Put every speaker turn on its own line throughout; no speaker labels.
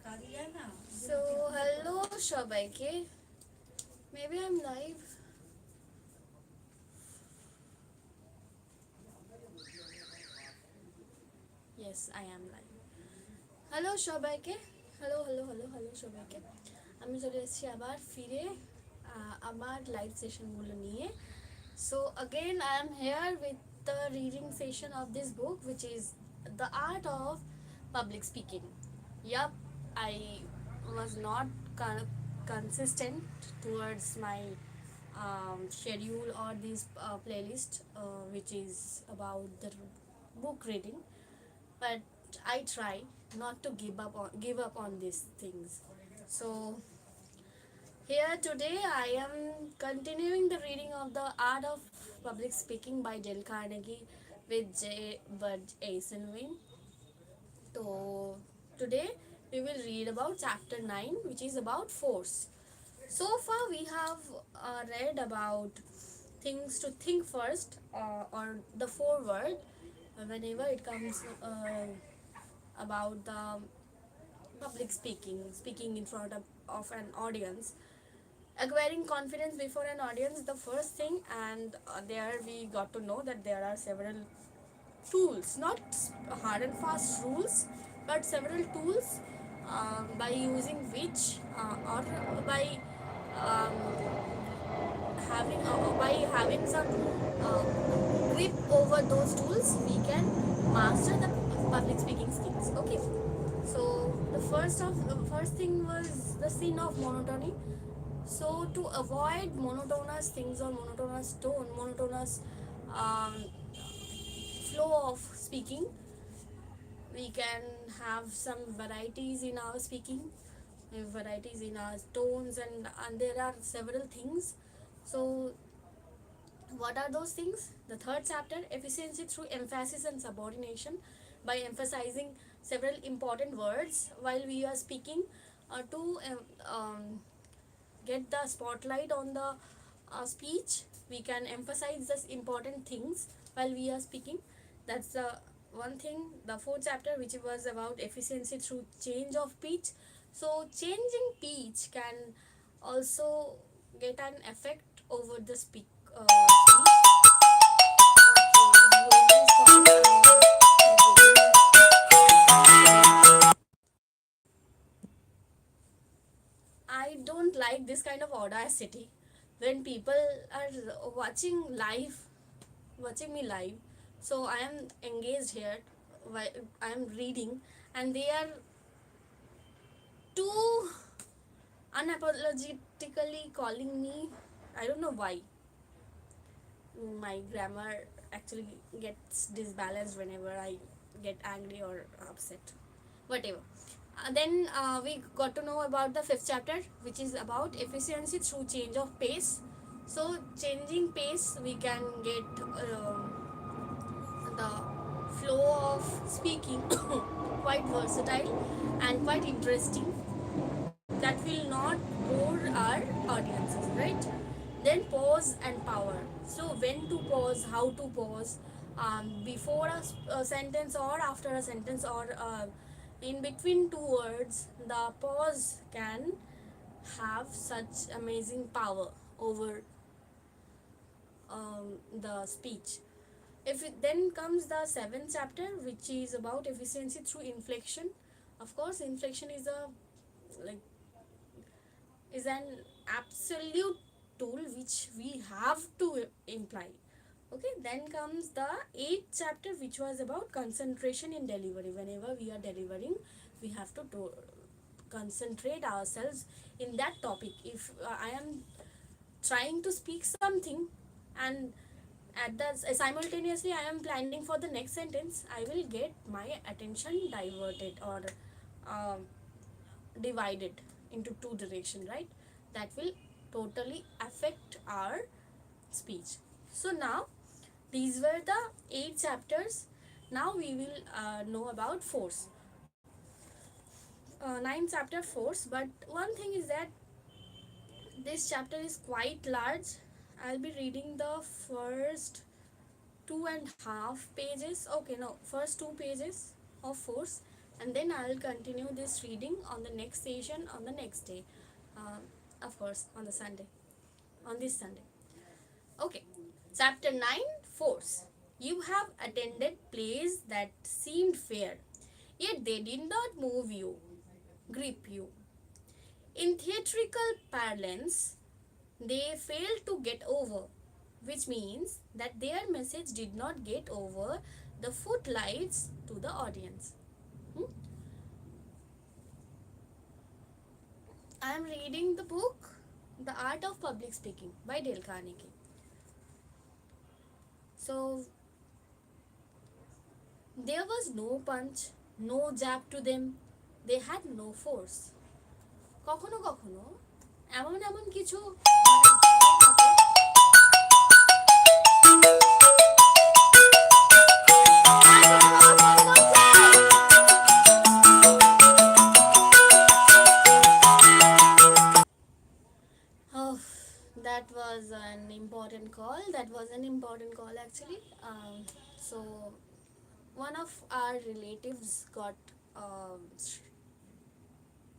So, hello Shabaike. Maybe I'm live. Yes, I am live. Hello Shabaike. Hello Shabaike. আমি চলে এসেছি আবার ফিরে আমার লাইভ সেশনগুলো নিয়ে. So again I am here with the reading session of this book, which is The Art of Public Speaking. Yup, I was not consistent towards my schedule or this playlist, which is about the book reading, but I try not to give up on these things. So here today I am continuing the reading of The Art of Public Speaking by Dale Carnegie with J. Bud Eisenwing. So today we will read about chapter 9, which is about force. So far we have read about things to think first, or the foreword, whenever it comes about the public speaking in front of an audience, acquiring confidence before an audience, the first thing. And there we got to know that there are several tools, not hard and fast rules, but several tools by using which, or by um, having some grip over those tools, we can master the public speaking skills. Okay, so the first thing was the sin of monotony. So to avoid monotonous things or monotonous um, flow of speaking, we can have some varieties in our speaking, varieties in our tones, and there are several things. So what are those things? The third chapter, efficiency through emphasis and subordination, by emphasizing several important words while we are speaking, to get the spotlight on the speech. We can emphasize this important things while we are speaking. That's the one thing. The fourth chapter, which was about efficiency through change of pitch. So changing pitch can also get an effect over the speech. I don't like this kind of audacity when people are watching me live. So I am engaged here while I am reading, and they are too unapologetically calling me. I don't know why. My grammar actually gets disbalanced whenever I get angry or upset. Whatever. Then we got to know about the fifth chapter, which is about efficiency through change of pace. So changing pace, we can get the flow of speaking quite versatile and quite interesting, that will not bore our audiences, right? Then pause and power. So when to pause, how to pause, before a sentence or after a sentence, or in between two words, the pause can have such amazing power over the speech. If it, then comes the seventh chapter, which is about efficiency through inflection. Of course, inflection is a like is an absolute tool which we have to imply. Okay, then comes the eighth chapter, which was about concentration in delivery. Whenever we are delivering, we have to concentrate ourselves in that topic. If I am trying to speak something, and at the simultaneously I am planning for the next sentence, I will get my attention diverted, or uh, divided into two direction, right? That will totally affect our speech. So now these were the 8 chapters. Now we will know about force. 9th chapter, force. But one thing is that this chapter is quite large. I'll be reading the first 2.5 pages. Okay, no, first 2 pages of force, and then I'll continue this reading on the next session on the next day, uh, of course on the Sunday, on this Sunday. Okay, chapter 9, Force. You have attended plays that seemed fair, yet they did not move you, grip you. In theatrical parlance, they failed to get over, which means that their message did not get over the footlights to the audience. Hmm? I am reading the book The Art of Public Speaking by Dale Carnegie. So, there was no punch, no jab to them. They had no force. কখনো কখনো এমন এমন কিছু Oh, that was an important call. That was an important call actually. So one of our relatives got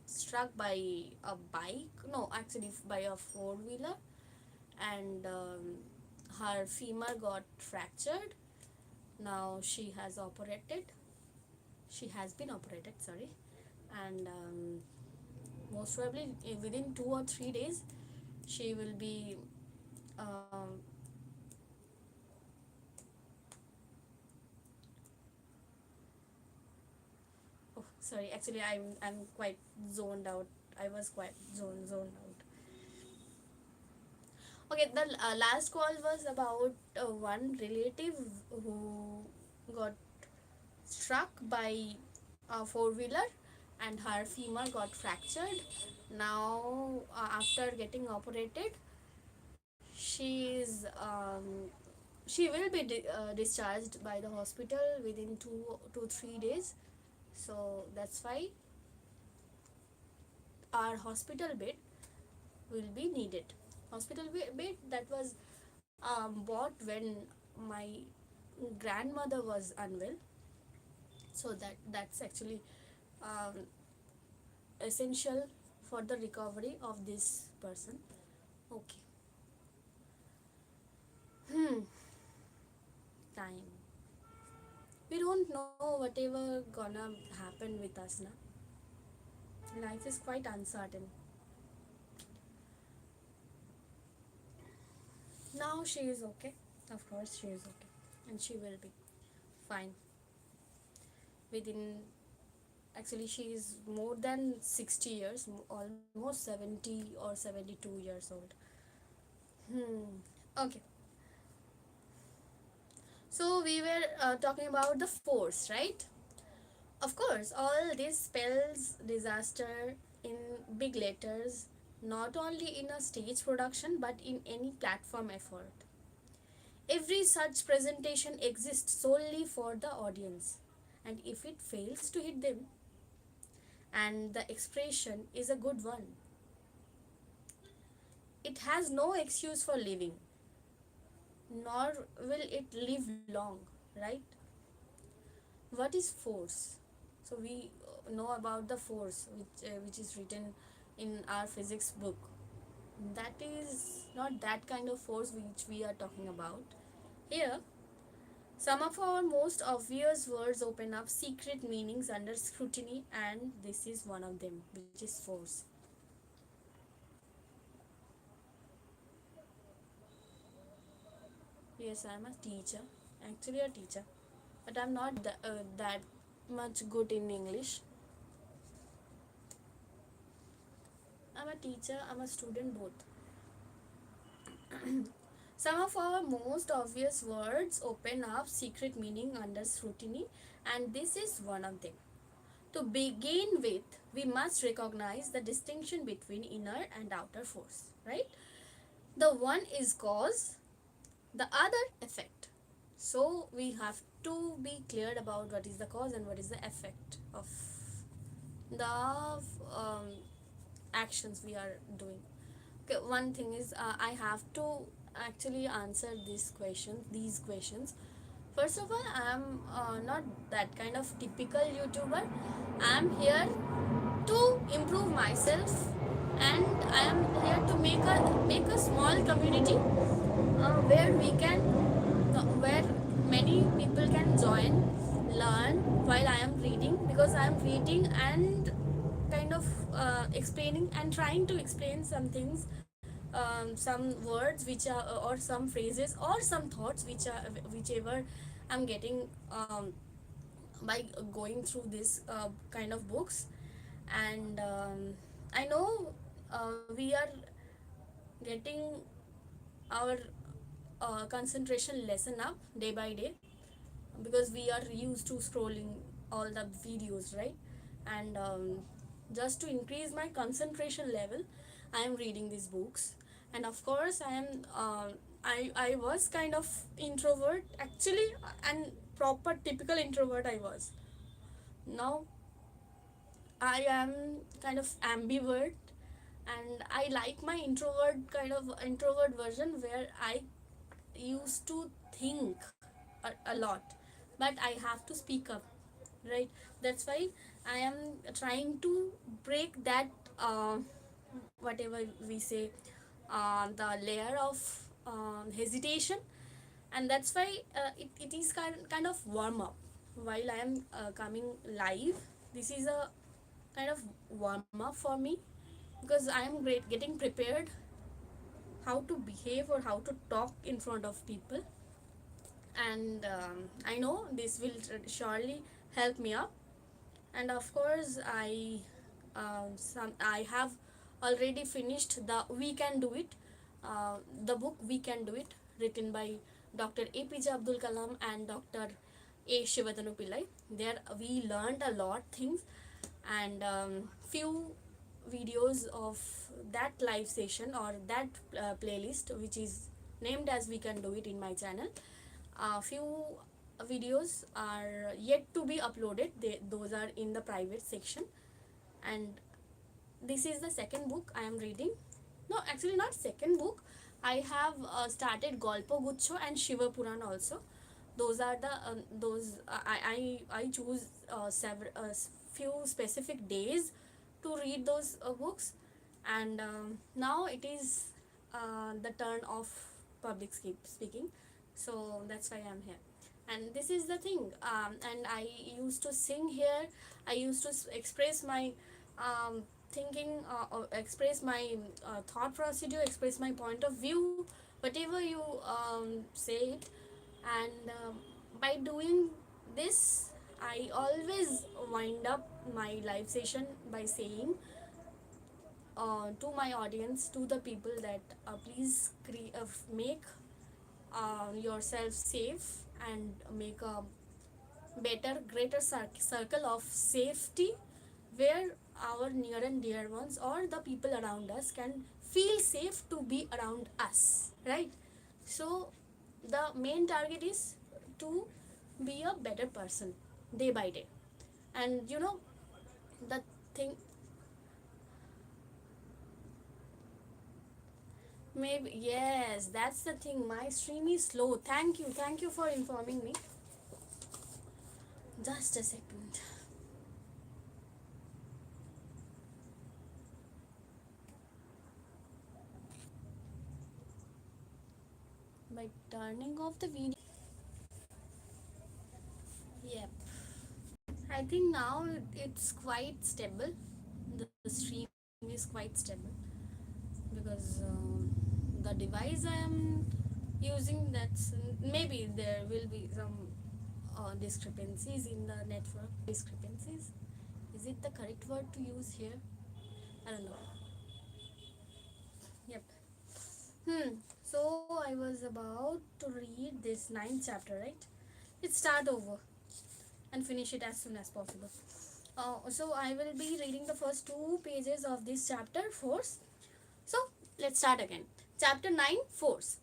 struck by a bike. No, actually by a four-wheeler, and her femur got fractured. Now she has operated. She has been operated. Sorry, and most probably within 2 or 3 days she will be oh, sorry, actually I'm quite zoned out. I was quite zoned out. Okay, the last call was about one relative who got struck by a four-wheeler and her femur got fractured. Now after getting operated, she's she will be discharged by the hospital within 2 to 3 days. So that's why our hospital bed will be needed. Hospital bed that was bought when my grandmother was unwell. So that's actually um, essential for the recovery of this person. Okay. Time. We don't know whatever gonna happen with us now. Life is quite uncertain. Now she is okay. Of course she is okay. And she will be fine. Within, actually she is more than 60 years, almost 70 or 72 years old. Okay. So we were talking about the force, right? Of course, all this spells disaster in big letters, not only in a stage production but in any platform effort. Every such presentation exists solely for the audience, and if it fails to hit them, and the expression is a good one, it has no excuse for living, nor will it live long, right? What is force? So we know about the force which is written in our physics book. That is not that kind of force which we are talking about here. Some of our most obvious words open up secret meanings under scrutiny, and this is one of them, which is force. Yes, I'm a teacher, actually a teacher, but I'm not that much good in English. I'm a teacher, I'm a student, both. Some of our most obvious words open up secret meaning under scrutiny, and this is one of them. To begin with, we must recognize the distinction between inner and outer force, right? The one is cause, the other effect. So we have to be clear about what is the cause and what is the effect of the actions we are doing. Okay, one thing is I have to actually answer these questions First of all, I'm not that kind of typical YouTuber. I'm here to improve myself, and I am here to make a small community where we can where many people can join, learn while I am reading, because I am reading and kind of explaining and trying to explain some things, some words which are, or some phrases or some thoughts which are, whichever I'm getting by going through this kind of books. And I know we are getting our concentration lesson up day by day, because we are used to scrolling all the videos, right? And just to increase my concentration level, I am reading these books. And of course I am I was kind of introvert actually, and proper typical introvert I was. Now I am kind of ambivert, and I like my introvert kind of introvert version, where I used to think a lot, but I have to speak up, right? That's why I am trying to break that whatever we say, the layer of hesitation. And that's why it is kind of warm up while I am coming live. This is a kind of warm up for me, because I am great getting prepared how to behave or how to talk in front of people. And I know this will surely help me up. And of course I have already finished the We Can Do It, the book We Can Do It, written by Dr. APJ Abdul Kalam and Dr. A Shivatanu Pillai. There we learned a lot things, and few videos of that live session or that playlist, which is named as We Can Do It, in my channel. A few videos are yet to be uploaded. Those are in the private section. And this is the second book I am reading. No, actually not second book. I have started Golpo Gucho and Shiva Puran also. Those are the those I choose several few specific days to read those books. And now it is the turn of public speaking, so that's why I'm here. And this is the thing, and I used to sing here. I used to express my thinking, express my thought procedure, express my point of view, whatever you say it. And by doing this, I always wind up my live session by saying to my audience, to the people, that please make yourself safe, and make a better, greater circle of safety, where our near and dear ones or the people around us can feel safe to be around us, right? So the main target is to be a better person day by day. And the thing, maybe, yes, that's the thing, my stream is slow. Thank you for informing me. Just a second. By turning off the video. Yep. I think now it's quite stable. The stream is quite stable, because the device I am using, that's maybe there will be some discrepancies in the network. Discrepancies, is it the correct word to use here? I don't know. Yep. So I was about to read this ninth chapter, right? Let's start over and finish it as soon as possible. So I will be reading the first two pages of this chapter, force. So let's start again. Chapter 9, force.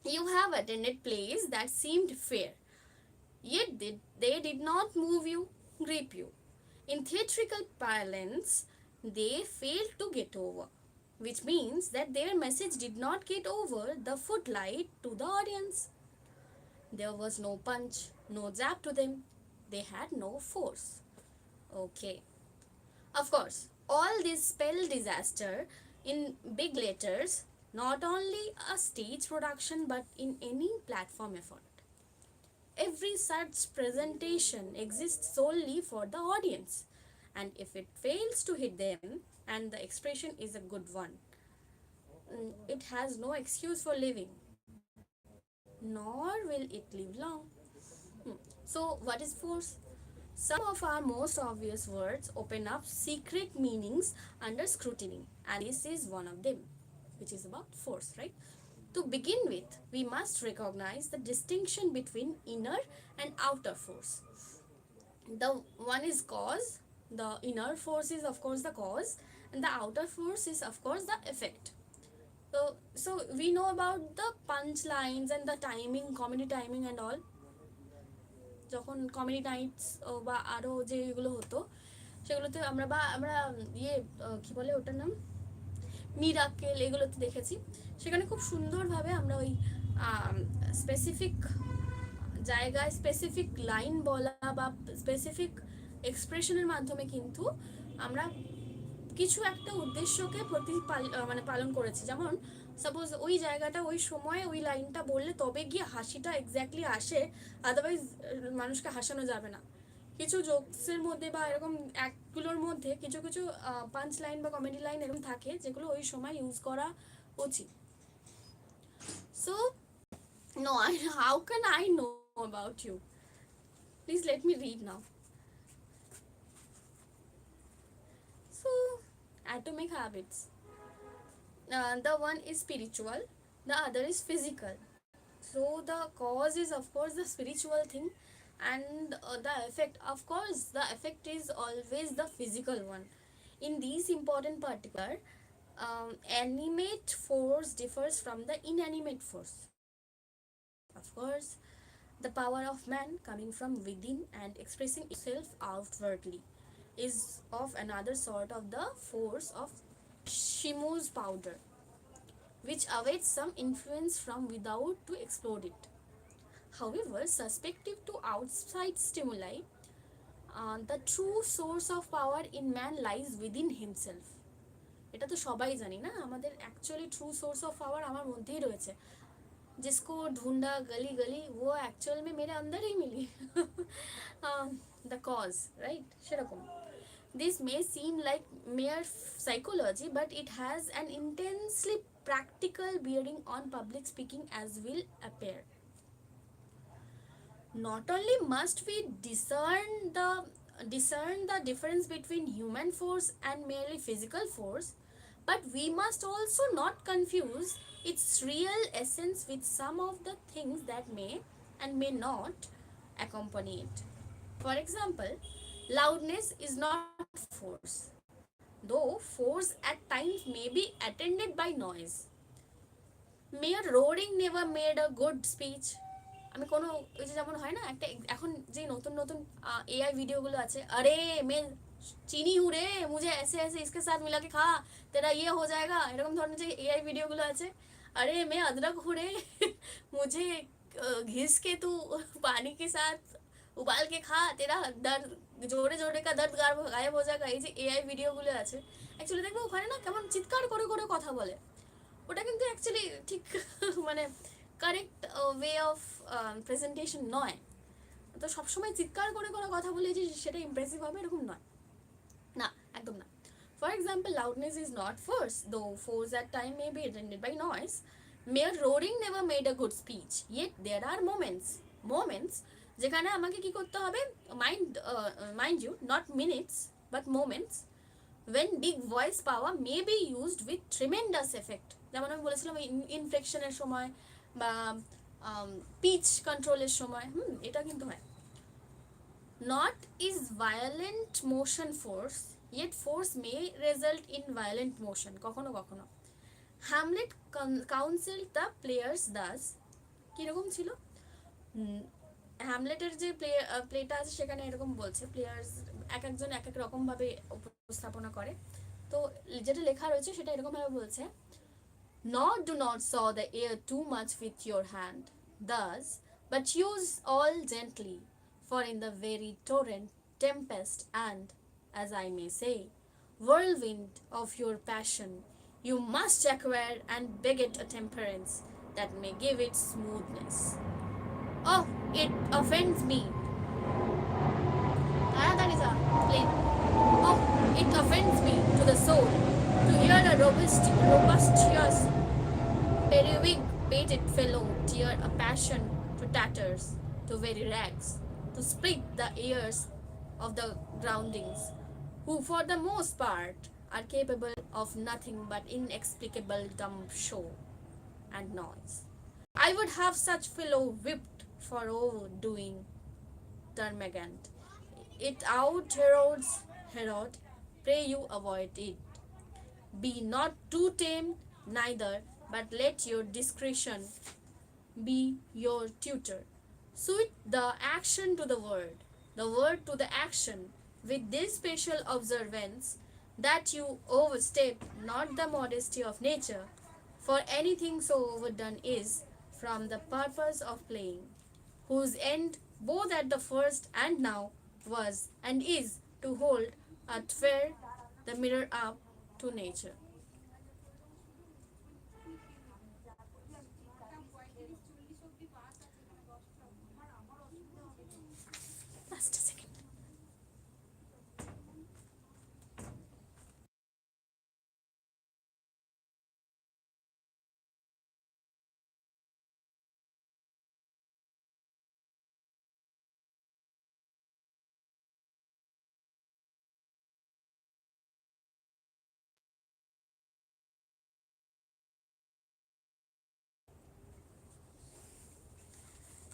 You have attended plays that seemed fair, yet they did not move you, grip you. In theatrical parlance, they failed to get over, which means that their message did not get over the footlight to the audience. There was no punch, no jab to them. They had no force. Okay. Of course, all this spell disaster in big letters, not only a stage production but in any platform effort. Every such presentation exists solely for the audience, and if it fails to hit them and the expression is a good one, it has no excuse for living, nor will it live long. So, what is force? Some of our most obvious words open up secret meanings under scrutiny, and this is one of them, which is about force, right? To begin with, we must recognize the distinction between inner and outer force. The one is cause, the inner force is, of course, the cause, and the outer force is, of course, the effect. So we know about the punchlines and the timing, comedy timing, and all. যখন comedy Knights বা আরও যেগুলো হতো সেগুলোতে আমরা ইয়ে কি বলে ওটার নাম মিরাকেল এগুলোতে দেখেছি। সেখানে খুব সুন্দরভাবে আমরা ওই স্পেসিফিক জায়গায় স্পেসিফিক লাইন বলা বা স্পেসিফিক এক্সপ্রেশনের মাধ্যমে কিন্তু আমরা কিছু একটা উদ্দেশ্যকে মানে পালন করেছি। যেমন সাপোজ ওই জায়গাটা ওই সময়ে ওই লাইনটা বললে তবে গিয়ে হাসিটা এক্স্যাক্টলি আসে, আদারওয়াইজ মানুষকে হাসানো যাবে না। কিছু জোকসের মধ্যে বা এরকম অ্যাক্টগুলোর মধ্যে কিছু কিছু পাঞ্চ লাইন বা কমেডি লাইন এরকম থাকে যেগুলো ওই সময় ইউজ করা উচিত। So no, how can I know about you? Please let me read now. So, atomic habits. The one is spiritual, the other is physical. So the cause is, of course, the spiritual thing, and the effect, of course, the effect is always the physical one. In these important particular, animate force differs from the inanimate force. Of course, the power of man coming from within and expressing itself outwardly is of another sort of the force of Shimu's powder, which awaits some influence from without to explode it. However, susceptible to outside stimuli, the true source of power in man lies within himself. এটা তো সবাই জানি না, আমাদের actually true source of power আমার মধ্যেই রয়েছে। जिसको ढूंढा गली गली वो एक्चुअल में मेरे अंदर ही मिली। The cause, right? সেরকম। This may seem like mere psychology, but it has an intensely practical bearing on public speaking, as will appear. Not only must we discern the difference between human force and merely physical force, but we must also not confuse its real essence with some of the things that may and may not accompany it. For example, loudness is not force, though force at times may be attended by noise. Mere roaring never made a good speech. আমি কোনো ওই যে যেমন হয় না একটা এখন যে নতুন নতুন এআই ভিডিওগুলো আছে, আরে মে চিনি हूँ रे, मुझे ऐसे ऐसे इसके साथ मिला के खा, तेरा ये हो जाएगा, এরকম ধরনের যে এআই ভিডিওগুলো আছে, अरे मैं अदरक हूँ रे, मुझे घिस के तू पानी के साथ उबाल के खा, तेरा दर्द জোরে জোরে का दर्द गायब हो जाएगा। এই যে এআই ভিডিওগুলো আছে অ্যাকচুয়ালি দেখবো ওখানে না কেমন চিৎকার করে করে কথা বলে, ওটা কিন্তু অ্যাকচুয়ালি ঠিক মানে কারেক্ট ওয়ে অফ প্রেজেন্টেশন নয়। তো সবসময় চিৎকার করে করে কথা বলে যে সেটা ইমপ্রেসিভ হবে এরকম নয়, না একদম না। For example, loudness is not force, though force at time may be attended by noise. Mere roaring never made a good speech, yet there are moments যেখানে আমাকে কি করতে হবে, mind you not minutes but moments, when big voice power may be used with tremendous effect, যেমন আমি বলেছিলাম ইনফ্লেকশনের সময় বা পিচ কন্ট্রোলের সময়, এটা কিন্তু হয়। Not is violent motion force, yet force may result in violent motion, কখনো কখনো। Hamlet counsel the players Das, কীরকম ছিল হ্যামলেটের যে প্লেটা আছে সেখানে এরকম বলছে, প্লেয়ার্স এক একজন এক এক রকমভাবে উপস্থাপনা করে, তো যেটা লেখা রয়েছে সেটা এরকমভাবে বলছে, Nor do not saw the air too much with your hand. Thus, But use all gently, for in the very torrent, tempest, and, as I may say, whirlwind of your passion, you must acquire and beget a temperance that may give it smoothness. Oh, it offends me. That is a plain. Oh, it offends me to the soul to hear a robustious periwig pated fellow tear a passion to tatters, to very rags, to split the ears of the groundlings, who for the most part are capable of nothing but inexplicable dumb show and noise. I would have such fellow whipped for overdoing termagant. It out Herod's Herod, pray you avoid it. Be not too tame, neither, but let your discretion be your tutor. Suit the action to the word to the action, with this special observance that you overstep not the modesty of nature, for anything so overdone is from the purpose of playing, whose end both at the first and now was and is to hold at fair the mirror up to nature. Just a second.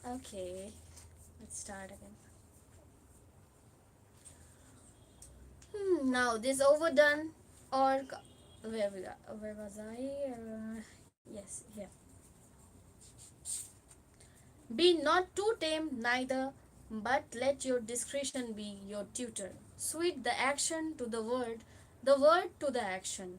Okay, let's start again. Now this overdone or where was I? Yes, here. Be not too tame, neither, but let your discretion be your tutor. Suit the action to the word to the action.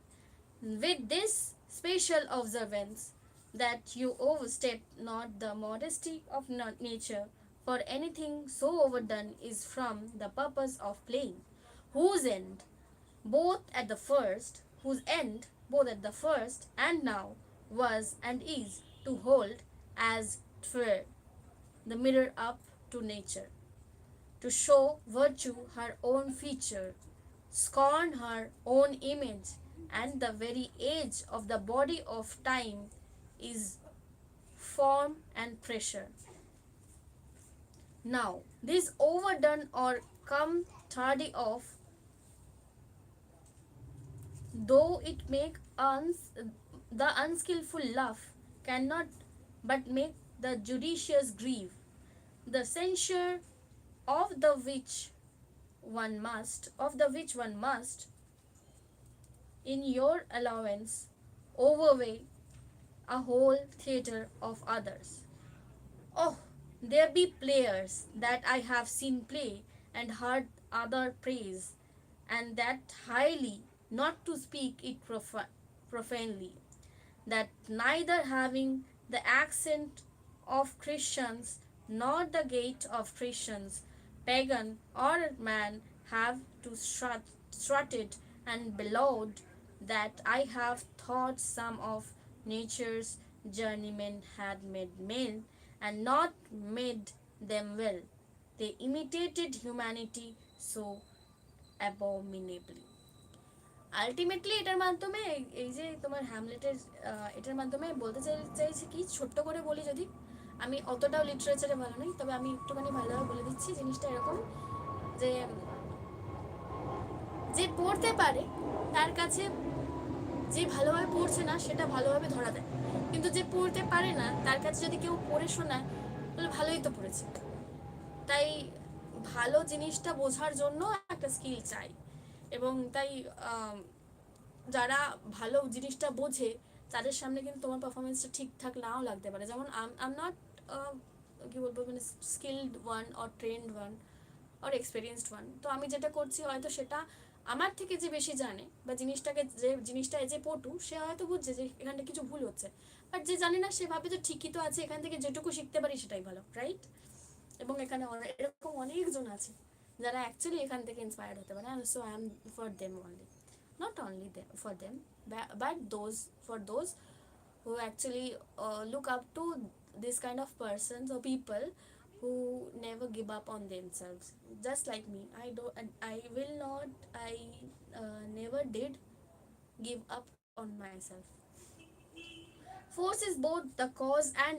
With this special observance, that you overstep not the modesty of nature, for anything so overdone is from the purpose of playing, whose end whose end both at the first and now was and is to hold as twere the mirror up to nature, to show virtue her own feature, scorn her own image, and the very age of the body of time is form and pressure. Now, this overdone or come tardy of, though it make the unskillful laugh, cannot but make the judicious grieve, the censure of the which one must, in your allowance, overweigh a whole theatre of others. Oh, there be players that I have seen play and heard other praise, and that highly, not to speak it profanely, that neither having the accent of Christians nor the gait of Christians, pagan or man, have to strut it and bellowed, that I have thought some of nature's journeymen had made men and not made them well. They imitated humanity so abominably. Ultimately এটার মাধ্যমে এই যে তোমার হ্যামলেটের এটার মাধ্যমে বলতে চাইছি কি, ছোট্ট করে বলি যদি, আমি অতটাও লিটারেচারে ভালো নই, তবে আমি একটুখানি ভালোভাবে বলে দিচ্ছি। জিনিসটা এরকম যে যে পড়তে পারে তার কাছে যে ভালোভাবে পড়ছে না সেটা ভালোভাবে ধরা দেয়, কিন্তু যে পড়তে পারে না তার কাছে যদি কেউ পড়ে শোনায় তাহলে ভালোই তো পড়েছে। তাই ভালো জিনিসটা বোঝার জন্য একটা স্কিল চাই, এবং তাই যারা ভালো জিনিসটা বোঝে তাদের সামনে কিন্তু তোমার পারফরমেন্সটা ঠিকঠাক নাও লাগতে পারে। যেমন আম নট কি বলবো, মানে skilled one or trend one or experienced one, তো আমি যেটা করছি হয়তো সেটা আমার থেকে যে বেশি জানে বা জিনিসটায় যে পটু, সে হয়তো বুঝছে যে এখানটা কিছু ভুল হচ্ছে, বাট যে জানে না সে ভাবে যে ঠিকই তো আছে, এখান থেকে যেটুকু শিখতে পারি সেটাই ভালো, রাইট? এবং এখানে এরকম অনেকজন আছে যারা অ্যাকচুয়ালি এখান থেকে ইন্সপায়ার্ড হতে পারে, so I am for them only, not only for them, but those for those who actually look up to this kind of persons or people who never give up on themselves, just like me. I will not, I never did give up on myself. Force is both the cause and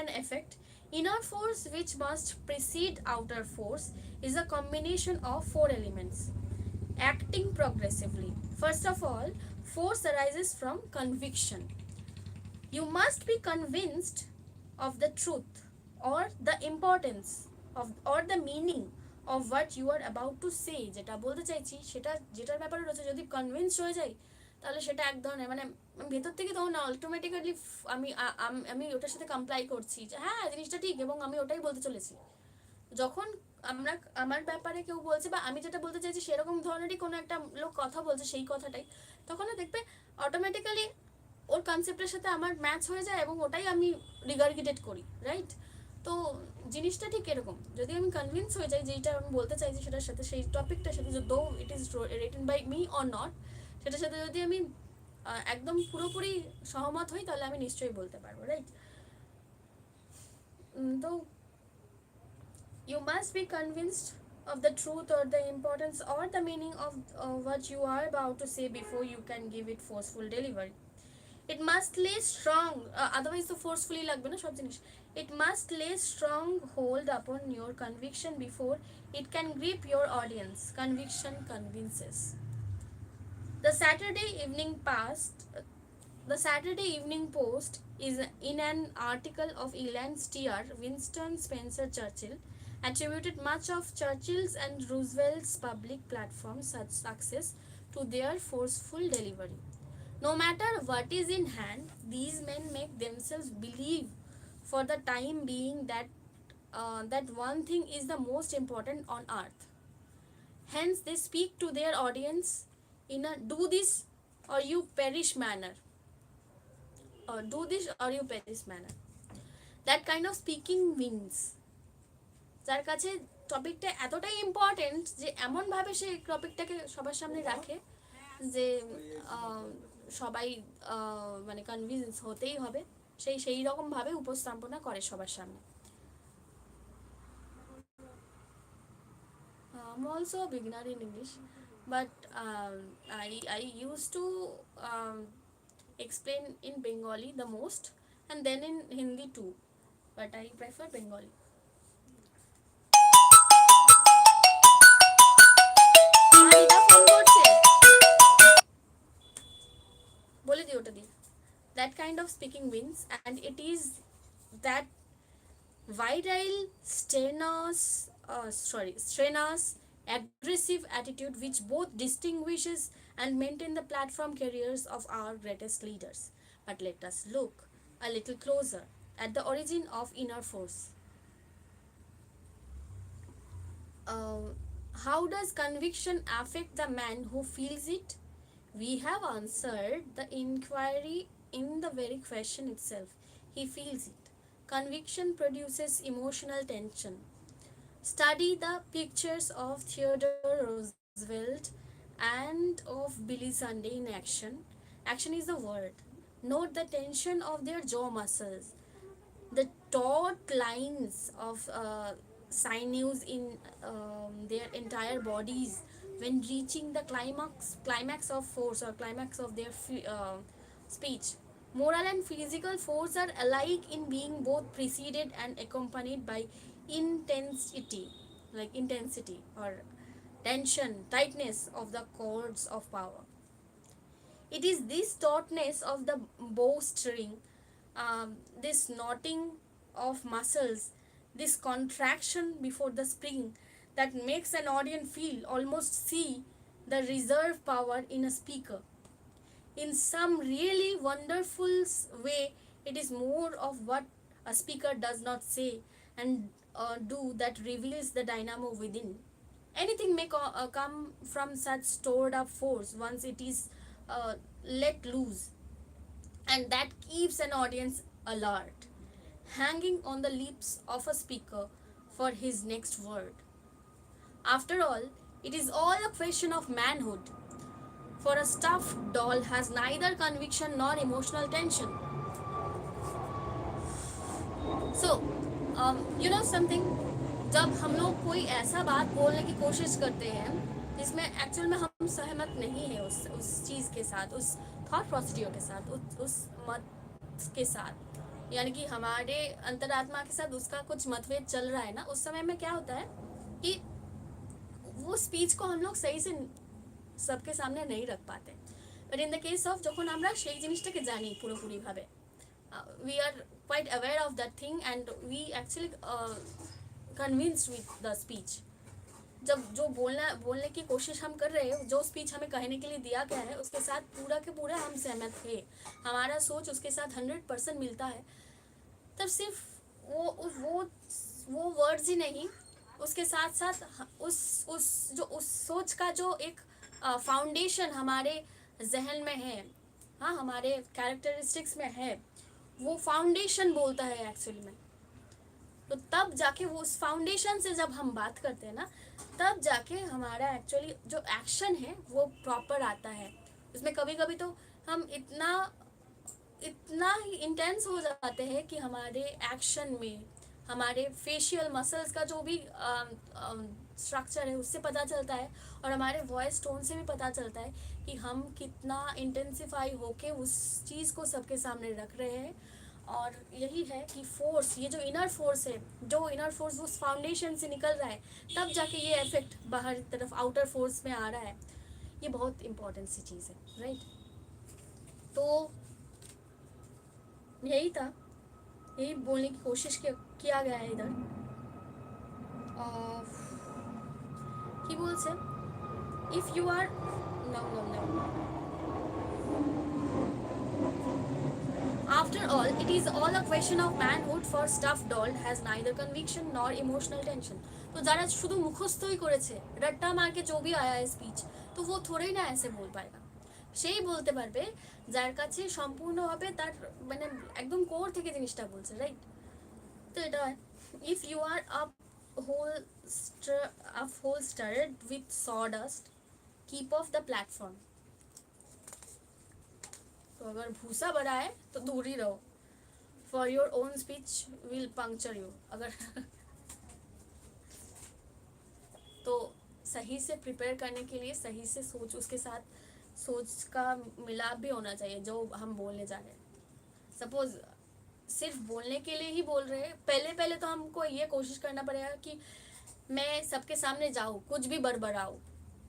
an effect. Inner force, which must precede outer force, is a combination of four elements acting progressively. First of all, force arises from conviction. You must be convinced of the truth or the importance of or the meaning of what you are about to say. যেটা বলতে চাইছি সেটা, যেটার ব্যাপারে রয়েছে, যদি convince হয়ে যাই তাহলে সেটা এক ধরনের মানে ভেতর থেকে তখন অটোমেটিক্যালি আমি আমি ওটার সাথে কমপ্লাই করছি যে হ্যাঁ জিনিসটা ঠিক এবং আমি ওটাই বলতে চলেছি। যখন আমরা আমার ব্যাপারে কেউ বলছে বা আমি যেটা বলতে চাইছি সেরকম ধরনেরই কোনো একটা লোক কথা বলছে সেই কথাটাই, তখন দেখবে অটোমেটিক্যালি ওর কনসেপ্টের সাথে আমার ম্যাচ হয়ে যায় এবং ওটাই আমি রিগার্গিটেট করি, রাইট? তো জিনিসটা ঠিক এরকম, যদি আমি কনভিন্স হয়ে যাই যে এইটা আমি বলতে চাইছি সেটার সাথে, সেই টপিকটার সাথে, though it is written by me or not, সেটার সাথে যদি আমি একদম পুরোপুরি সহমত হই তাহলে আমি নিশ্চয়ই বলতে পারবো, রাইট? তো you must be convinced of the truth or the importance or the meaning of what you are about to say before you can give it forceful delivery. It must lay strong, otherwise তো forcefully লাগবে না সব জিনিস. It must lay strong hold upon your conviction before it can grip your audience. Conviction convinces. The Saturday Evening Past, the Saturday Evening Post is in an article of England's Steer Winston Spencer Churchill attributed much of Churchill's and Roosevelt's public platform success to their forceful delivery. No matter what is in hand, these men make themselves believe for the time being that one thing is the most important on earth. Hence, they speak to their audience in a do this or you perish manner, or do this or you perish manner. That kind of speaking wins. যার কাছে টপিকটা এতটাই important যে এমনভাবে সে টপিকটাকে সবার সামনে রাখে যে সবাই মানে কনভিন্স হতেই হবে, সেই রকমভাবে উপস্থাপনা করে সবার সামনে। I'm also a beginner in English, but I used to explain in Bengali the most and then in Hindi too, but I prefer Bengali. বলে দিই ওটা দিয়ে। That kind of speaking wins, and it is that virile, strenuous, aggressive attitude which both distinguishes and maintain the platform careers of our greatest leaders. But let us look a little closer at the origin of inner force. Uh, how does conviction affect the man who feels it? We have answered the inquiry in the very question itself. He feels it. Conviction produces emotional tension. Study the pictures of Theodore Roosevelt and of Billy Sunday in action. Action is the word. Note the tension of their jaw muscles, the taut lines of sinews in their entire bodies when reaching the climax of force or climax of their speech. Moral and physical force are alike in being both preceded and accompanied by intensity or tension, tightness of the cords of power. It is this tautness of the bowstring, this knotting of muscles, this contraction before the spring that makes an audience feel, almost see, the reserve power in a speaker. In some really wonderful way, it is more of what a speaker does not say and do that reveals the dynamo within. Anything may come from such stored up force once it is let loose, and that keeps an audience alert, hanging on the lips of a speaker for his next word. After all, it is all a question of manhood, for a stuffed doll has neither conviction nor emotional tension. So you know something, जब हम लोग कोई ऐसा बात बोलने की कोशिश करते हैं जिसमें एक्चुअल में हम सहमत नहीं है उस चीज़ के साथ, उस थॉट प्रोसीड्यूर के साथ, उस मत के साथ, यानी कि हमारे अंतरात्मा के साथ उसका कुछ मतभेद चल रहा है ना, उस समय में क्या होता है कि वो स्पीच को हम लोग सही से सबके सामने नहीं रख पाते। But in the case of যখন আমরা সেই জিনিসটাকে জানি পুরোপুরিভাবে, we are quite aware of that thing and we actually convinced with the speech. जब जो बोलने की कोशिश हम कर रहे हैं, जो स्पीच हमें कहने के लिए दिया गया है उसके साथ पूरा के पूरा हम सहमत है, हमारा सोच उसके साथ 100% मिलता है, तब सिर्फ वो वर्ड्स ही नहीं, उसके साथ साथ उस सोच का जो एक फाउंडेशन हमारे जहन में है, हाँ हमारे कैरेक्टरिस्टिक्स में है, वो फाउंडेशन बोलता है एक्चुअली में। तो तब जाके वो उस फाउंडेशन से जब हम बात करते हैं ना, तब जाके हमारा एक्चुअली जो एक्शन है वो प्रॉपर आता है। उसमें कभी कभी तो हम इतना ही इंटेंस हो जाते हैं कि हमारे एक्शन में हमारे फेशियल मसल्स का जो भी स्ट्रक्चर है उससे पता चलता है, और हमारे वॉइस टोन से भी पता चलता है कि हम कितना इंटेंसिफाई होके उस चीज़ को सबके सामने रख रहे हैं। और यही है कि फोर्स, ये जो इनर फोर्स है, जो इनर फोर्स उस फाउंडेशन से निकल रहा है, तब जाके ये इफेक्ट बाहर की तरफ आउटर फोर्स में आ रहा है। ये बहुत इंपॉर्टेंट सी चीज़ है, राइट। तो यही था, यही बोलने की कोशिश किया गया है इधर। ही बोल्स है, if you are no no no, after all it is all a question of manhood, for stuffed doll has neither conviction nor emotional tension। तो যারা শুধু মুখস্থই করেছে, রट्टा मार के जो भी आया है स्पीच, तो वो थोड़े ना ऐसे बोल पाएगा। সেই বলতে পারবে যার কাছে সম্পূর্ণভাবে তার মানে একদম কোর থেকে জিনিসটা বলছে, রাইট। তো এটা হয়, if you are upholstered with sawdust, keep off the platform। तो अगर भूसा बड़ा है तो दूर ही रहो, for your own speech will puncture you. अगर तो सही से प्रिपेयर करने के लिए सही से सोच, उसके साथ सोच का मिलाप भी होना चाहिए जो हम बोलने जा रहे हैं। सपोज सिर्फ बोलने के लिए ही बोल रहे हैं, पहले तो हमको ये कोशिश करना पड़ेगा कि मैं सबके सामने जाऊँ, कुछ भी बड़बड़ाऊँ।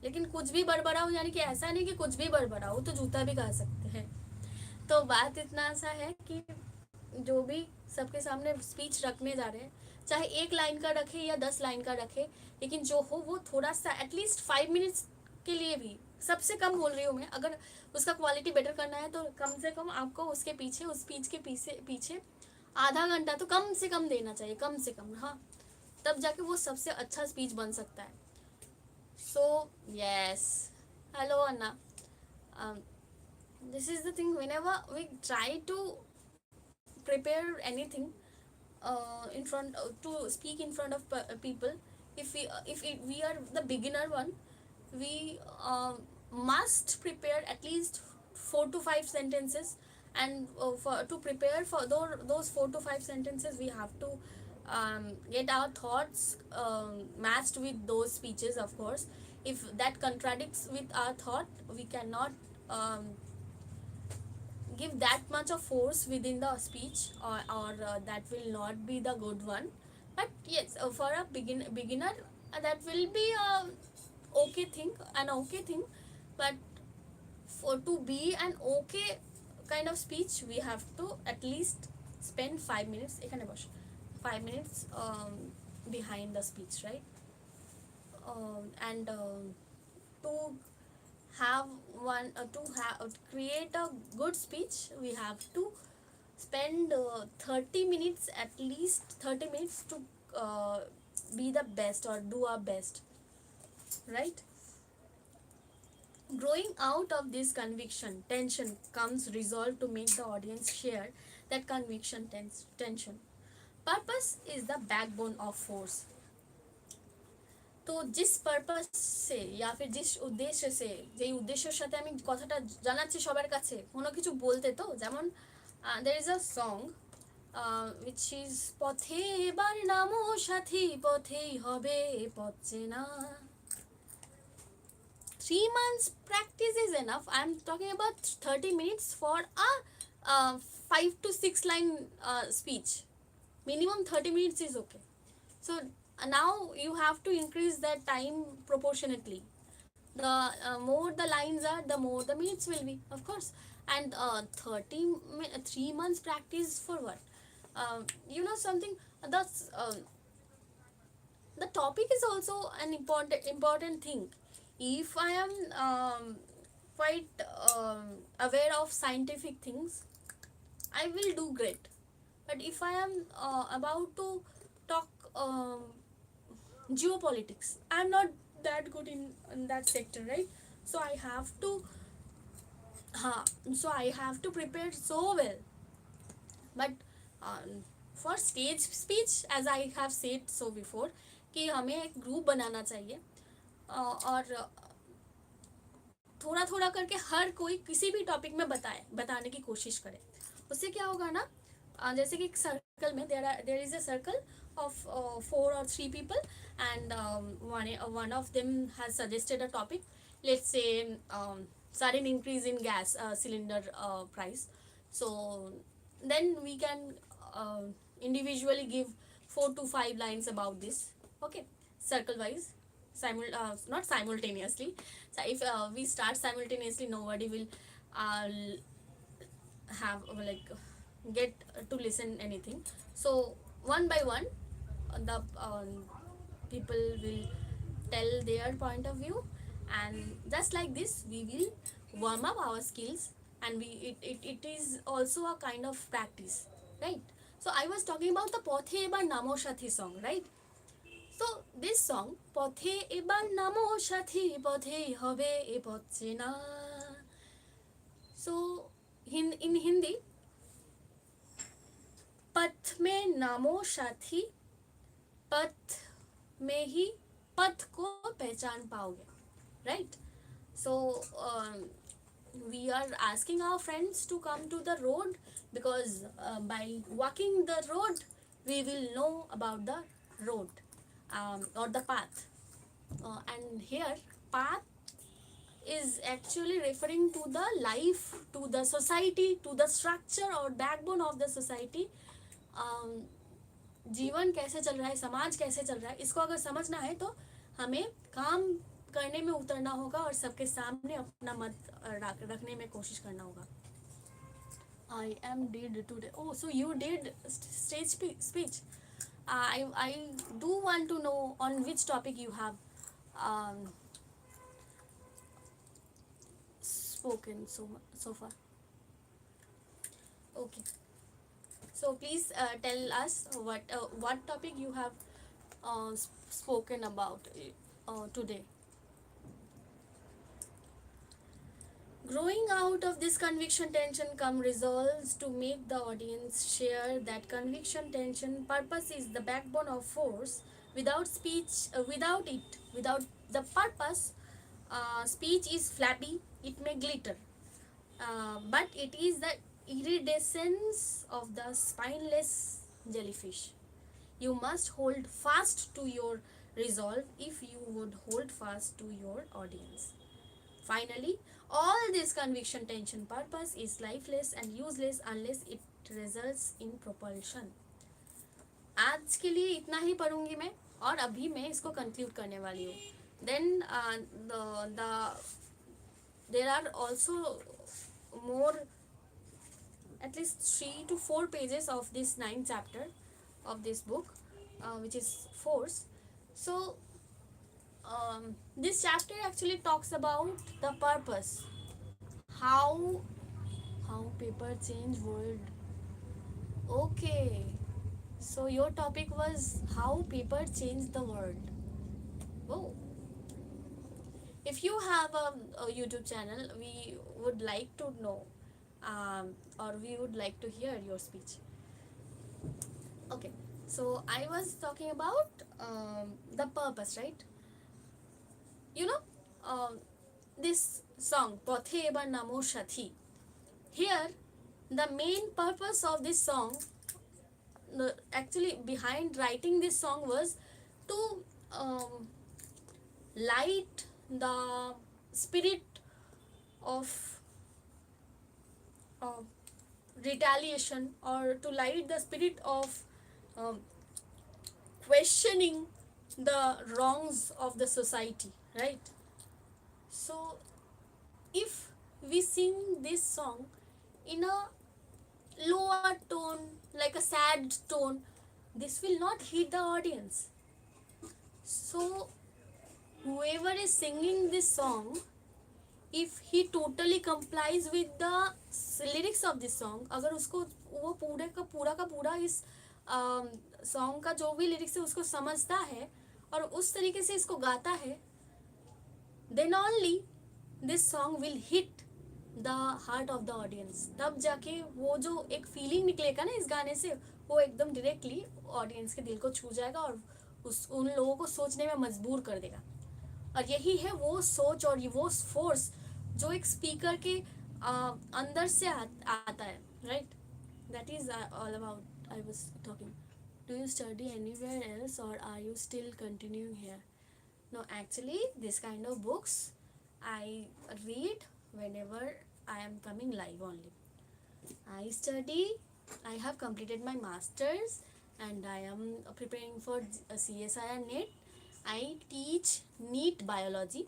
लेकिन कुछ भी बड़बड़ाऊँ यानी कि ऐसा नहीं कि कुछ भी बड़बड़ाऊँ तो जूता भी खा सकते हैं। तो बात इतना सा है कि जो भी सबके सामने स्पीच रखने जा रहे हैं, चाहे 1 लाइन का रखे या 10 लाइन का रखे, लेकिन जो हो वो थोड़ा सा एटलीस्ट 5 मिनट्स के लिए भी, सबसे कम बोल रही हूँ मैं, अगर उसका क्वालिटी बेटर करना है तो कम से कम आपको उसके पीछे, उस स्पीच के पीछे आधा घंटा तो कम से कम देना चाहिए, कम से कम, हाँ। तब जाके वो सबसे अच्छा स्पीच बन सकता है। So yes, hello Anna, this is the thing, whenever we try to prepare anything in front to speak in front of people, if we are the beginner one, we must prepare at least 4 to 5 sentences, and to prepare for those 4 to 5 sentences we have to get our thoughts matched with those speeches. Of course, if that contradicts with our thought, we cannot give that much of force within the speech, or that will not be the good one. But yes, for a beginner, that will be a an okay thing. But for to be an okay kind of speech, we have to at least spend 5 minutes, 5 minutes behind the speech, right? And to have one create a good speech, we have to spend 30 minutes, at least 30 minutes to be the best or do our best. right? Growing out of this conviction tension comes resolve to make the audience share that conviction tension. Purpose is the backbone of force. তো जिस purpose সে या फिर जिस উদ্দেশ্য সে যেই উদ্দেশ্যের সাথে আমি কথাটা জানাচ্ছি সবার কাছে কোনো কিছু বলতে তো যেমন there is a song which is পথে এবার নামো সাথী পথেই হবে পথ চেনা 3 months practice is enough. I'm talking about 30 minutes for a 5 to 6 line speech. Minimum 30 minutes is okay. So now you have to increase that time proportionately. The more the lines are, the more the minutes will be, of course. And 3 months practice for what? You know something, that's the topic is also an important thing. If I am quite aware of scientific things, I will do great. But if I am about to talk geopolitics, I am not that good in that sector, right? So I have to prepare so well. But for stage speech, as I have said so before, कि हमें एक group बनाना चाहिए और थोड़ा थोड़ा करके हर कोई किसी भी टॉपिक में बताने की कोशिश करे. उससे क्या होगा ना, जैसे कि एक सर्कल में there is a circle of 4 or 3 people, and one of them has suggested a topic. Let's say sudden increase in gas cylinder price. So then we can individually give 4 to 5 lines about this. Okay, circle wise, not simultaneously. So if we start simultaneously, nobody will have like get to listen anything. So one by one, the people will tell their point of view, and just like this we will warm up our skills, and it is also a kind of practice, right? So I was talking about the Pothe Ebar Namo Shathi song, right? So this song, Pothe Ebar Namo Shathi Pothe Hobe E Pochena. So in Hindi, पथ में नामो साथी, पथ में ही पथ को पहचान पाओगे, right? So we are asking our friends to come to the road, because by walking the road we will know about the road, or the path, and here path is actually referring to the life, to the society, to the structure or backbone of the society. जीवन कैसे चल रहा है, समाज कैसे चल रहा है, इसको अगर समझना है तो हमें काम करने में उतरना होगा और सबके सामने अपना मत रखने में कोशिश करना होगा. I am did today. Oh, so you did stage speech. I do want to know on which topic you have spoken so far. Okay. So please tell us what topic you have spoken about today. Growing out of this conviction tension come resolves to make the audience share that conviction tension. Purpose is the backbone of force. Without speech, without the purpose, speech is flappy. It may glitter, but it is the iridescence of the spineless jellyfish. You must hold fast to your resolve if you would hold fast to your audience. Finally, all this conviction tension purpose is lifeless and useless unless it results in propulsion. आज के लिए इतना ही पढ़ूंगी मैं, और अभी मैं इसको conclude करने वाली हूँ. Then there are also more, at least 3 to 4 pages of this 9th chapter of this book, which is force. So this chapter actually talks about the purpose, how paper change world. Okay, so your topic was how paper changed the world. Oh, If you have a YouTube channel, we would like to know, or we would like to hear your speech. Okay, so I was talking about the purpose, right? You know, um, this song, Pothe Ebar Namo Shathi. Here, the main purpose of this song, actually behind writing this song, was to um, light the spirit of uh, retaliation, or to light the spirit of um, questioning the wrongs of the society, right? So if we sing this song in a lower tone, like a sad tone, this will not hit the audience. So whoever is singing this song, if he totally complies with the lyrics of this song, अगर उसको वो पूरा का पूरा इस song का जो भी लिरिक्स है उसको समझता है और उस तरीके से इसको गाता है, then only this song will hit the heart of the audience. तब जाके वो जो एक फीलिंग निकलेगा ना इस गाने से, वो एकदम डायरेक्टली ऑडियंस के दिल को छू जाएगा और उन लोगों को सोचने में मजबूर कर देगा. और यही है वो सोच और वो फोर्स जो एक स्पीकर के अंदर से आता है, right? That is all about I was talking. Do you study anywhere else or are you still continuing here? No, actually, this kind of books I read whenever I am coming live only. I study, I have completed my masters, and I am preparing for CSI and NET. I teach NEET biology.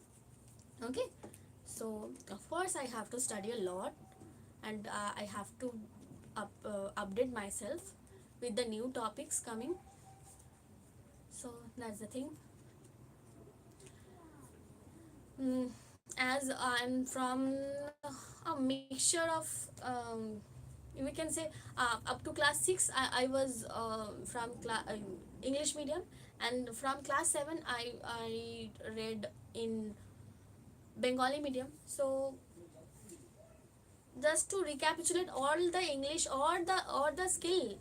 Okay, so of course I have to study a lot, and I have to update myself with the new topics coming. So that's the thing. As I'm from a mixture of, we can say, up to class 6 I was from English medium, and from class 7 I read in Bengali medium. So just to recapitulate all the English or the skill,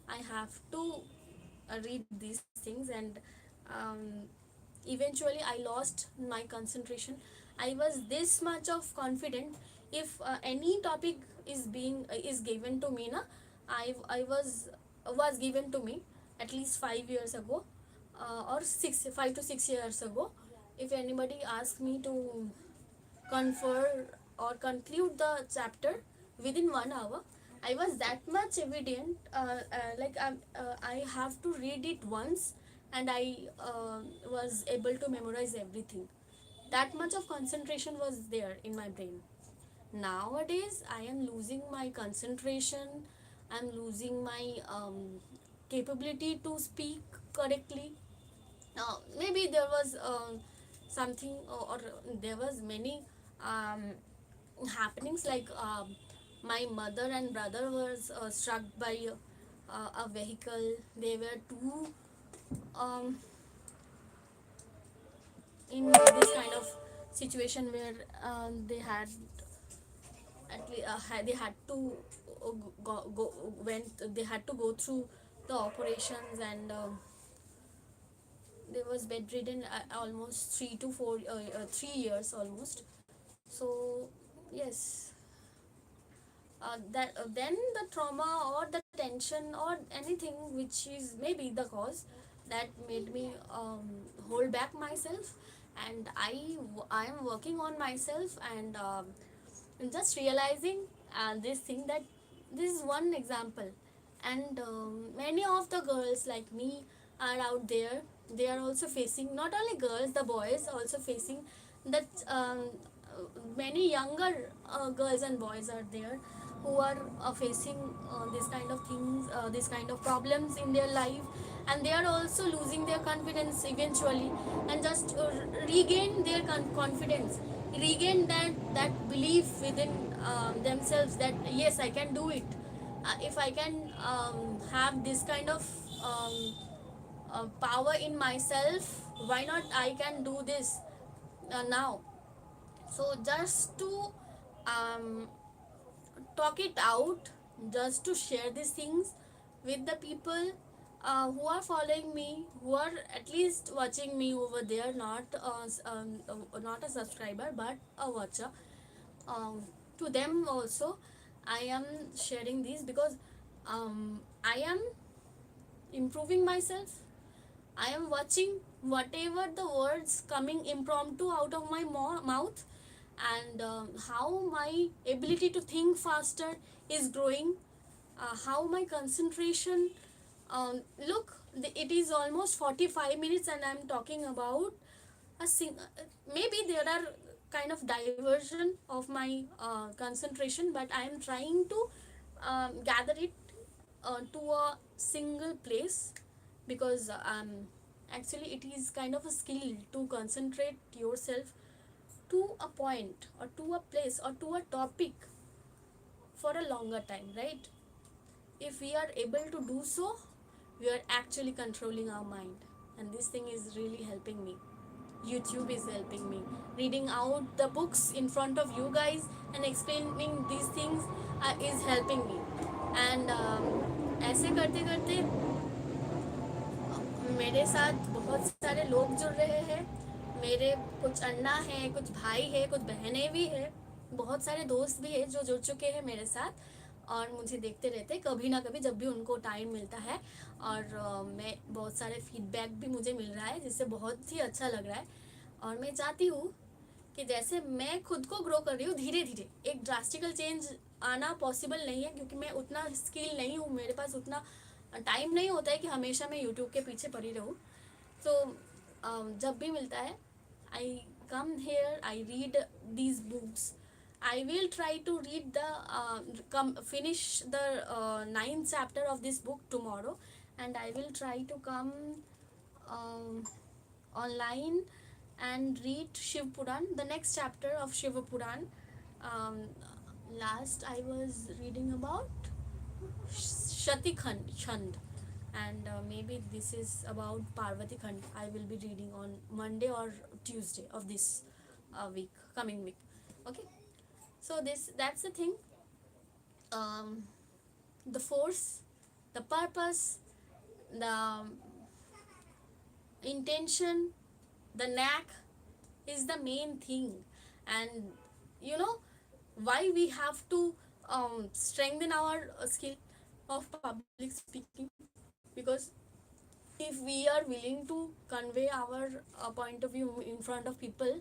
I have to read these things, and um, eventually I lost my concentration. I was this much of confident. If any topic is given to me na, I was given to me at least 5 years ago, or 5 to 6 years ago. If anybody asked me to confer or conclude the chapter within 1 hour, I was that much evident, I have to read it once, and I was able to memorize everything. That much of concentration was there in my brain. Nowadays I am losing my concentration, I'm losing my capability to speak correctly. Maybe there was something, or there was many um, happenings, like my mother and brother was struck by a vehicle. They were two um, in this kind of situation where they had they had to they had to go through the operations, and they was bedridden almost 3 years almost. So yes, that then the trauma or the tension or anything which is maybe the cause that made me hold back myself, and I am working on myself, and just realizing this thing, that this is one example, and many of the girls like me are out there. They are also facing, not only girls, the boys also facing that. Many younger girls and boys are there who are facing this kind of things, this kind of problems in their life, and they are also losing their confidence eventually, and just regain their confidence, regain that belief within themselves, that yes, I can do it. If I can have this kind of power in myself, why not I can do this. now. So just to um, talk it out, just to share these things with the people who are following me, who are at least watching me over there, not a subscriber but a watcher. um, to them also I am sharing these because I am improving myself. I am watching whatever the words coming impromptu out of my mouth, and how my ability to think faster is growing, how my concentration, look, it is almost 45 minutes and I'm talking about maybe there are kind of diversion of my concentration, but I am trying to gather it to a single place, because actually it is kind of a skill to concentrate yourself to a point or to a place or to a topic for a longer time, right? If we are able to do so, we are actually controlling our mind, and this thing is really helping me. YouTube is helping me. Reading out the books in front of you guys and explaining these things is helping me. And ऐसे करते करते मेरे साथ बहुत सारे लोग जुड़ रहे हैं। मेरे कुछ अन्ना हैं, कुछ भाई हैं, कुछ बहनें भी हैं, बहुत सारे दोस्त भी हैं जो जुड़ चुके हैं मेरे साथ और मुझे देखते रहते हैं कभी ना कभी जब भी उनको टाइम मिलता है। और मैं बहुत सारे फीडबैक भी मुझे मिल रहा है जिससे बहुत ही अच्छा लग रहा है। और मैं चाहती हूँ कि जैसे मैं खुद को ग्रो कर रही हूँ धीरे धीरे, एक ड्रास्टिकल चेंज आना पॉसिबल नहीं है क्योंकि मैं उतना स्किल नहीं हूँ, मेरे पास उतना टाइम नहीं होता है कि हमेशा मैं यूट्यूब के पीछे पड़ी रहूँ। तो जब भी मिलता है I come here, I read these books. I will try to read finish the ninth chapter of this book tomorrow, and I will try to come um, online and read Shiv Puran, the next chapter of Shiva Puran. Um, Last I was reading about Shati Chand, and maybe this is about Parvati Khand. I will be reading on Monday or Tuesday of this week, coming week. Okay, so that's the thing. Um, the force, the purpose, the intention, the knack is the main thing. And you know why we have to strengthen our skill of public speaking? Because if we are willing to convey our point of view in front of people,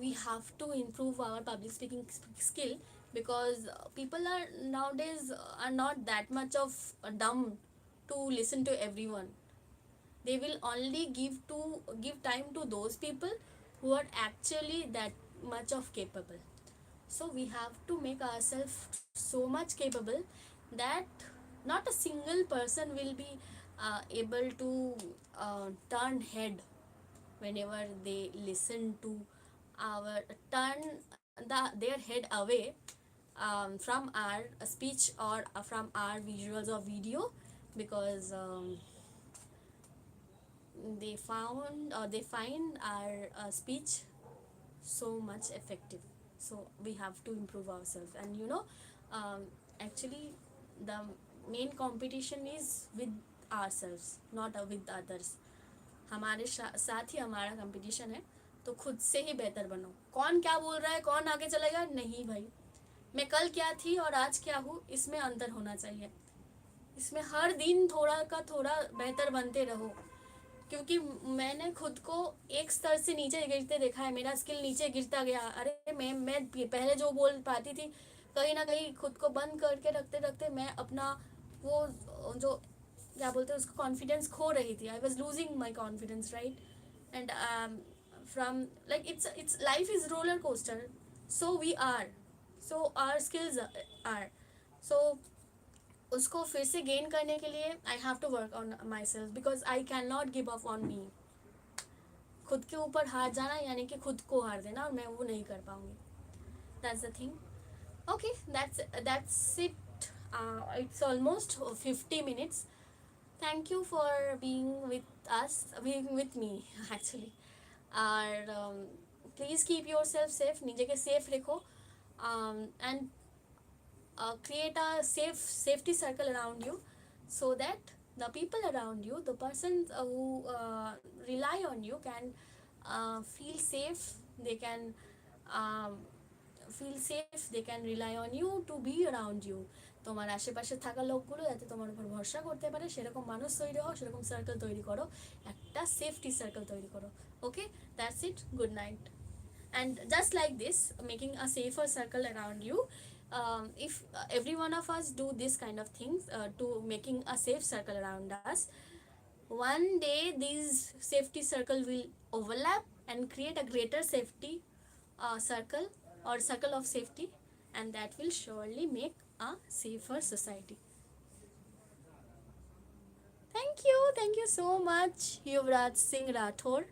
we have to improve our public speaking skill, because people are nowadays are not that much of dumb to listen to everyone. They will only give time to those people who are actually that much of capable. So we have to make ourselves so much capable that not a single person will be able to turn head whenever they listen to our their head away from our speech or from our visuals or video, because they find our speech so much effective. So we have to improve ourselves, and um, actually the main competition is with ourselves, not with others. हमारे साथ ही हमारा competition है, तो खुद से ही बेहतर बनो। कौन क्या बोल रहा है, कौन आगे चलेगा, नहीं भाई, मैं कल क्या थी और आज क्या हूँ, इसमें अंतर होना चाहिए। इसमें हर दिन थोड़ा का थोड़ा बेहतर बनते रहो, क्योंकि मैंने खुद को एक स्तर से नीचे गिरते देखा है। मेरा स्किल नीचे गिरता गया। अरे मैं पहले जो बोल पाती थी, कहीं ना कहीं खुद को बंद करके रखते रखते मैं अपना वो जो क्या बोलते हैं उसको कॉन्फिडेंस खो रही थी। I was losing my confidence, right? And from like it's life is roller coaster, so we are, so our skills are, so उसको फिर से गेन करने के लिए I have to work on my self, because I can not give up on me. खुद के ऊपर हार जाना यानी कि खुद को हार देना, और मैं वो नहीं कर पाऊंगी। That's the thing. Okay, that's it. It's almost 50 minutes. Thank you for being with us, being with me actually. और please keep your self safe, নিজেকে সেফ রেখো, and create a safety circle around you, so that the people around you, the persons who rely on you, can feel safe. They can um, feel safe, they can rely on you to be around you. তোমার আশেপাশে থাকা লোকগুলো যাতে তোমার উপর ভরসা করতে পারে সেরকম মানুষ তৈরি হও, সেরকম সার্কেল তৈরি করো, একটা সেফটি সার্কেল তৈরি করো। Okay, that's it, good night. And just like this, making a safer circle around you, if every one of us do this kind of things, to making a safe circle around us, one day these safety circle will overlap and create a greater safety circle, or circle of safety, and that will surely make a safer society. Thank you so much, Yuvraj Singh Rathore.